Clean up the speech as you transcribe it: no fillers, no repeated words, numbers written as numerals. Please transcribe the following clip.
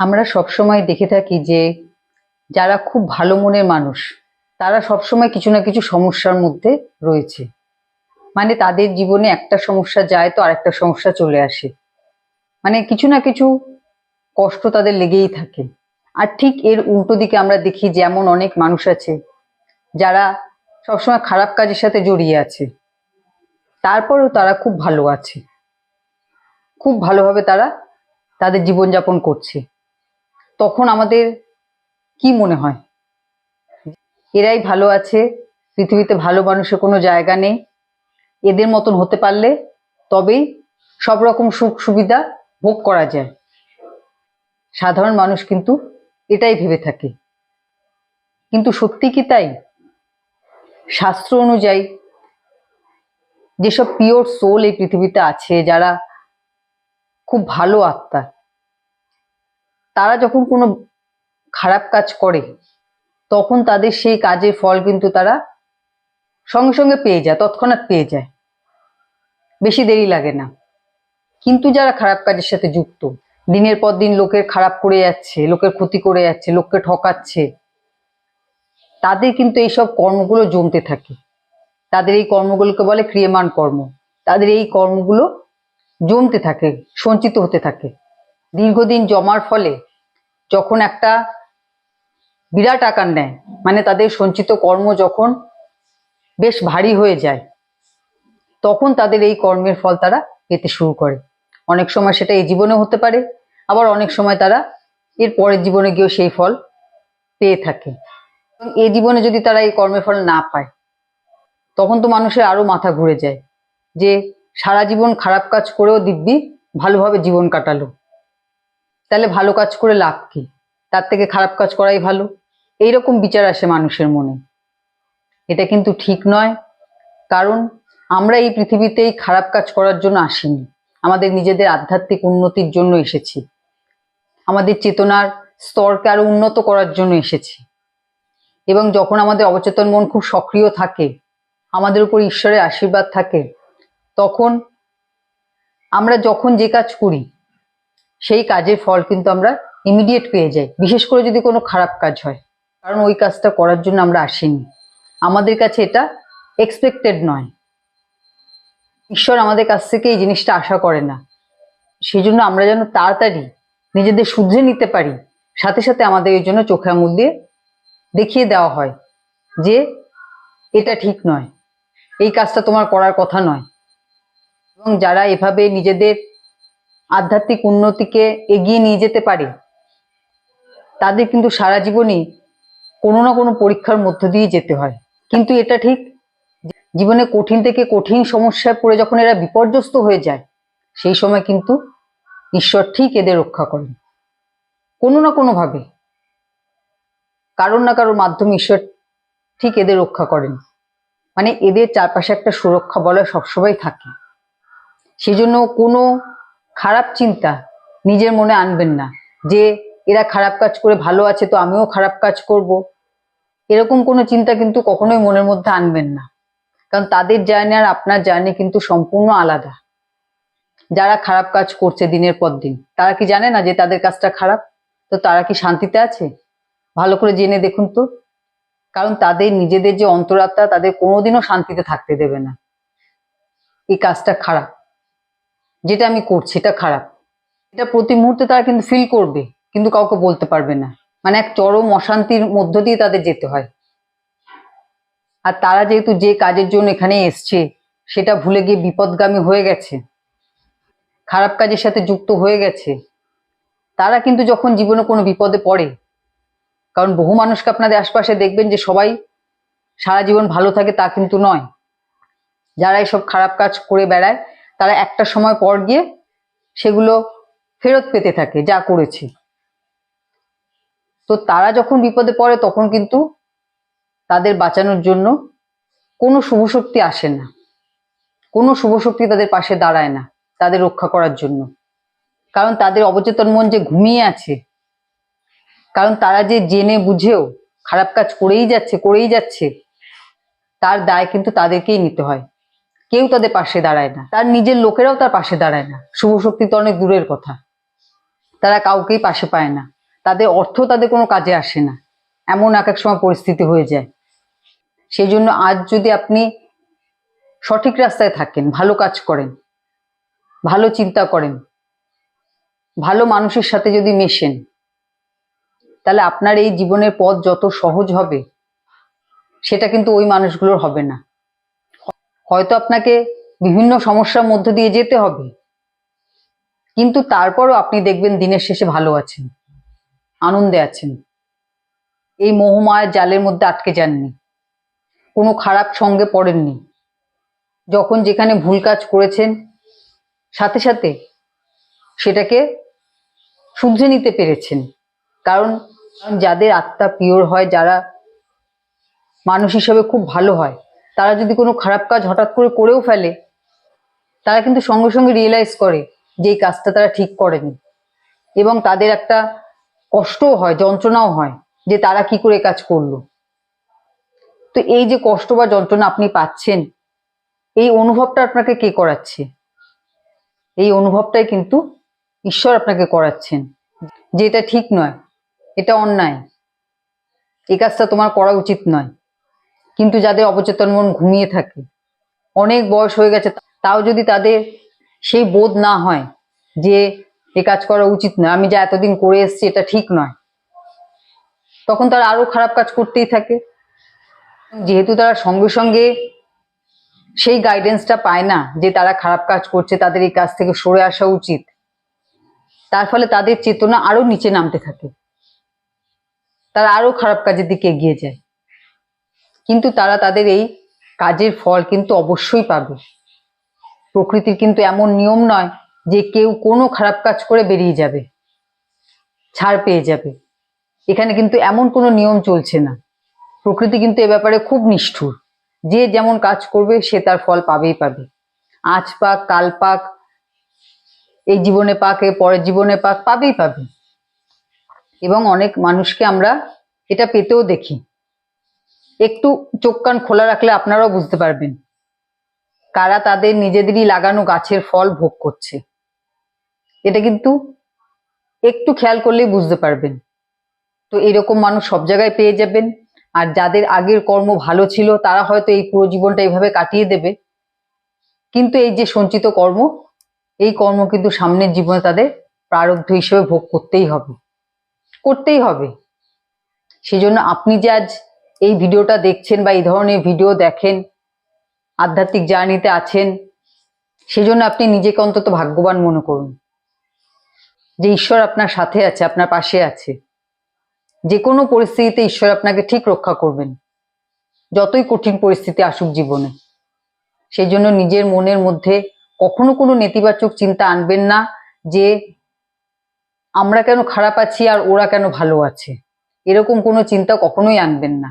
আমরা সবসময় দেখে থাকি যে যারা খুব ভালো মনের মানুষ তারা সবসময় কিছু না কিছু সমস্যার মধ্যে রয়েছে। মানে তাদের জীবনে একটা সমস্যা যায় তো আরেকটা সমস্যা চলে আসে। মানে কিছু না কিছু কষ্ট তাদের লেগেই থাকে। আর ঠিক এর উল্টো দিকে আমরা দেখি যে এমন অনেক মানুষ আছে যারা সবসময় খারাপ কাজের সাথে জড়িয়ে আছে, তারপরেও তারা খুব ভালো আছে, খুব ভালোভাবে তারা তাদের জীবনযাপন করছে। তখন আমাদের কি মনে হয়? এরাই ভালো আছে, পৃথিবীতে ভালো মানুষের কোনো জায়গা নেই, এদের মতন হতে পারলে তবেই সব রকম সুখ সুবিধা ভোগ করা যায়। সাধারণ মানুষ কিন্তু এটাই ভেবে থাকে, কিন্তু সত্যি কি তাই? শাস্ত্র অনুযায়ী যেসব পিওর সোল এই পৃথিবীতে আছে, যারা খুব ভালো আত্মা, তারা যখন কোনো খারাপ কাজ করে তখন তাদের সেই কাজের ফল কিন্তু তারা সঙ্গে সঙ্গে পেয়ে যায়, তৎক্ষণাৎ পেয়ে যায়, বেশি দেরি লাগে না। কিন্তু যারা খারাপ কাজের সাথে যুক্ত, দিনের পর দিন লোকের খারাপ করে যাচ্ছে, লোকের ক্ষতি করে যাচ্ছে, লোককে ঠকাচ্ছে, তাদের কিন্তু এইসব কর্মগুলো জমতে থাকে। তাদের এই কর্মগুলোকে বলে ক্রিয়মান কর্ম। তাদের এই কর্মগুলো জমতে থাকে, সঞ্চিত হতে থাকে। দীর্ঘদিন জমার ফলে যখন একটা বিরাট আকার নেয়, মানে তাদের সঞ্চিত কর্ম যখন বেশ ভারী হয়ে যায়, তখন তাদের এই কর্মের ফল তারা পেতে শুরু করে। অনেক সময় সেটা এই জীবনে হতে পারে, আবার অনেক সময় তারা এর পরের জীবনে গিয়েও সেই ফল পেয়ে থাকে। এবং এই জীবনে যদি তারা এই কর্মের ফল না পায়, তখন তো মানুষের আরো মাথা ঘুরে যায় যে সারা জীবন খারাপ কাজ করেও দিব্যি ভালোভাবে জীবন কাটালো, তাহলে ভালো কাজ করে লাভ কি? তার থেকে খারাপ কাজ করাই ভালো, এইরকম বিচার আসে মানুষের মনে। এটা কিন্তু ঠিক নয়, কারণ আমরা এই পৃথিবীতে এই খারাপ কাজ করার জন্য আসিনি, আমাদের নিজেদের আধ্যাত্মিক উন্নতির জন্য এসেছি, আমাদের চেতনার স্তরকে আরো উন্নত করার জন্য এসেছি। এবং যখন আমাদের অবচেতন মন খুব সক্রিয় থাকে, আমাদের উপর ঈশ্বরের আশীর্বাদ থাকে, তখন আমরা যখন যে কাজ করি সেই কাজের ফল কিন্তু আমরা ইমিডিয়েট পেয়ে যাই, বিশেষ করে যদি কোনো খারাপ কাজ হয়। কারণ ওই কাজটা করার জন্য আমরা আসিনি, আমাদের কাছে এটা এক্সপেক্টেড নয়। ঈশ্বর আমাদের কাছ থেকে এই জিনিসটা আশা করে না। সেই জন্য আমরা যেন তাড়াতাড়ি নিজেদের শুধরে নিতে পারি, সাথে সাথে আমাদের এই জন্য চোখে আঙুল দিয়ে দেখিয়ে দেওয়া হয় যে এটা ঠিক নয়, এই কাজটা তোমার করার কথা নয়। এবং যারা এভাবে নিজেদের আধ্যাত্মিক উন্নতিকে এগিয়ে নিয়ে যেতে পারে, তাদের কিন্তু সারা জীবনই কোনো না কোনো পরীক্ষার মধ্য দিয়ে যেতে হয়। কিন্তু এটা ঠিক, জীবনে কঠিন থেকে কঠিন সমস্যায় পড়ে যখন এরা বিপর্যস্ত হয়ে যায়, সেই সময় কিন্তু ঈশ্বর ঠিক এদের রক্ষা করেন কোনো না কোনো ভাবে, কারোর না কারোর মাধ্যমে ঈশ্বর ঠিক এদের রক্ষা করেন। মানে এদের চারপাশে একটা সুরক্ষা বলয় সবসময় থাকে। সেজন্য কোনো খারাপ চিন্তা নিজের মনে আনবেন না যে এরা খারাপ কাজ করে ভালো আছে তো আমিও খারাপ কাজ করব, এরকম কোনো চিন্তা কিন্তু কখনোই মনের মধ্যে আনবেন না। কারণ তাদের জার্নি আর আপনার জার্নি কিন্তু সম্পূর্ণ আলাদা। যারা খারাপ কাজ করছে দিনের পর দিন, তারা কি জানে না যে তাদের কাজটা খারাপ? তো তারা কি শান্তিতে আছে? ভালো করে জেনে দেখুন তো। কারণ তাদের নিজেদের যে অন্তরাত্মা, তাদের কোনোদিনও শান্তিতে থাকতে দেবে না। এই কাজটা খারাপ, যেটা আমি করছি এটা খারাপ, এটা প্রতি মুহূর্তে তারা কিন্তু ফিল করবে, কিন্তু কাউকে বলতে পারবে না। মানে এক চরম অশান্তির মধ্য দিয়ে তাদের যেতে হয়। আর তারা যেহেতু যে কাজের জন্য এখানে এসছে সেটা ভুলে গিয়ে বিপদগামী হয়ে গেছে, খারাপ কাজের সাথে যুক্ত হয়ে গেছে, তারা কিন্তু যখন জীবনে কোনো বিপদে পড়ে, কারণ বহু মানুষকে আপনাদের আশপাশে দেখবেন যে সবাই সারা জীবন ভালো থাকে তা কিন্তু নয়। যারা এইসব খারাপ কাজ করে বেড়ায় তারা একটা সময় পর গিয়ে সেগুলো ফেরত পেতে থাকে যা করেছে। তো তারা যখন বিপদে পড়ে তখন কিন্তু তাদের বাঁচানোর জন্য কোনো শুভ শক্তি আসে না, কোনো শুভ শক্তি তাদের পাশে দাঁড়ায় না তাদের রক্ষা করার জন্য। কারণ তাদের অবচেতন মন যে ঘুমিয়ে আছে, কারণ তারা যে জেনে বুঝেও খারাপ কাজ করেই যাচ্ছে, তার দায় কিন্তু তাদেরকেই নিতে হয়। কেউ তাদের পাশে দাঁড়ায় না, তার নিজের লোকেরাও তার পাশে দাঁড়ায় না, শুভ শক্তি তো অনেক দূরের কথা। তারা কাউকেই পাশে পায় না, তাদের অর্থ তাদের কোনো কাজে আসে না, এমন এক এক সময় পরিস্থিতি হয়ে যায়। সেই জন্য আজ যদি আপনি সঠিক রাস্তায় থাকেন, ভালো কাজ করেন, ভালো চিন্তা করেন, ভালো মানুষের সাথে যদি মেশেন, তাহলে আপনার এই জীবনের পথ যত সহজ হবে সেটা কিন্তু ওই মানুষগুলোর হবে না। হয়তো আপনাকে বিভিন্ন সমস্যার মধ্য দিয়ে যেতে হবে, কিন্তু তারপরও আপনি দেখবেন দিনের শেষে ভালো আছেন, আনন্দে আছেন, এই মোহমায়ার জালের মধ্যে আটকে যাননি, কোনো খারাপ সঙ্গে পড়েননি। যখন যেখানে ভুল কাজ করেছেন সাথে সাথে সেটাকে শুধরে নিতে পেরেছেন। কারণ যাদের আত্মা পিওর হয়, যারা মানুষ হিসেবে খুব ভালো হয়, তারা যদি কোনো খারাপ কাজ হঠাৎ করে করেও ফেলে, তারা কিন্তু সঙ্গে সঙ্গে রিয়েলাইজ করে যে এই কাজটা তারা ঠিক করেনি, এবং তাদের একটা কষ্টও হয়, যন্ত্রণাও হয় যে তারা কি করে কাজ করলো। তো এই যে কষ্ট বা যন্ত্রণা আপনি পাচ্ছেন, এই অনুভবটা আপনাকে কে করাচ্ছে? এই অনুভবটাই কিন্তু ঈশ্বর আপনাকে করাচ্ছেন যে এটা ঠিক নয়, এটা অন্যায়, এই কাজটা তোমার করা উচিত নয়। কিন্তু যাদের অবচেতন মন ঘুমিয়ে থাকে, অনেক বয়স হয়ে গেছে, তাও যদি তাদের সেই বোধ না হয় যে এ কাজ করা উচিত নয়, আমি যা এতদিন করে এসেছি এটা ঠিক নয়, তখন তারা আরো খারাপ কাজ করতেই থাকে। যেহেতু তারা সঙ্গে সঙ্গে সেই গাইডেন্সটা পায় না যে তারা খারাপ কাজ করছে, তাদের এই কাজ থেকে সরে আসা উচিত, তার ফলে তাদের চেতনা আরো নিচে নামতে থাকে, তারা আরো খারাপ কাজের দিকে এগিয়ে যায়। কিন্তু তারা তাদের এই কাজের ফল কিন্তু অবশ্যই পাবে। প্রকৃতির কিন্তু এমন নিয়ম নয় যে কেউ কোনো খারাপ কাজ করে বেরিয়ে যাবে, ছাড় পেয়ে যাবে। এখানে কিন্তু এমন কোনো নিয়ম চলছে না। প্রকৃতি কিন্তু এ ব্যাপারে খুব নিষ্ঠুর। যে যেমন কাজ করবে সে তার ফল পাবেই পাবে। আজ পাক, কাল পাক, এই জীবনে পাক, এর পরের জীবনে পাক, পাবেই পাবে। এবং অনেক মানুষকে আমরা এটা পেতেও দেখি। একটু চোখ কান খোলা রাখলে আপনারাও বুঝতে পারবেন কারা তাদের নিজেদেরই লাগানো গাছের ফল ভোগ করছে। এটা কিন্তু একটু খেয়াল করলেই বুঝতে পারবেন। তো এরকম মানুষ সব জায়গায় পেয়ে যাবেন। আর যাদের আগের কর্ম ভালো ছিল তারা হয়তো এই পুরো জীবনটা এইভাবে কাটিয়ে দেবে, কিন্তু এই যে সঞ্চিত কর্ম, এই কর্ম কিন্তু সামনের জীবনে তাদের প্রারব্ধ হিসেবে ভোগ করতেই হবে, করতেই হবে। সেজন্য আপনি যে আজ এই ভিডিওটা দেখছেন বা এই ধরনের ভিডিও দেখেন, আধ্যাত্মিক জার্নিতে আছেন, সেজন্য আপনি নিজেকে অন্তত ভাগ্যবান মনে করুন যে ঈশ্বর আপনার সাথে আছে, আপনার পাশে আছে। যে কোনো পরিস্থিতিতে ঈশ্বর আপনাকে ঠিক রক্ষা করবেন, যতই কঠিন পরিস্থিতি আসুক জীবনে। সেই জন্য নিজের মনের মধ্যে কখনো কোনো নেতিবাচক চিন্তা আনবেন না যে আমরা কেন খারাপ আছি আর ওরা কেন ভালো আছে, এরকম কোনো চিন্তা কখনোই আনবেন না।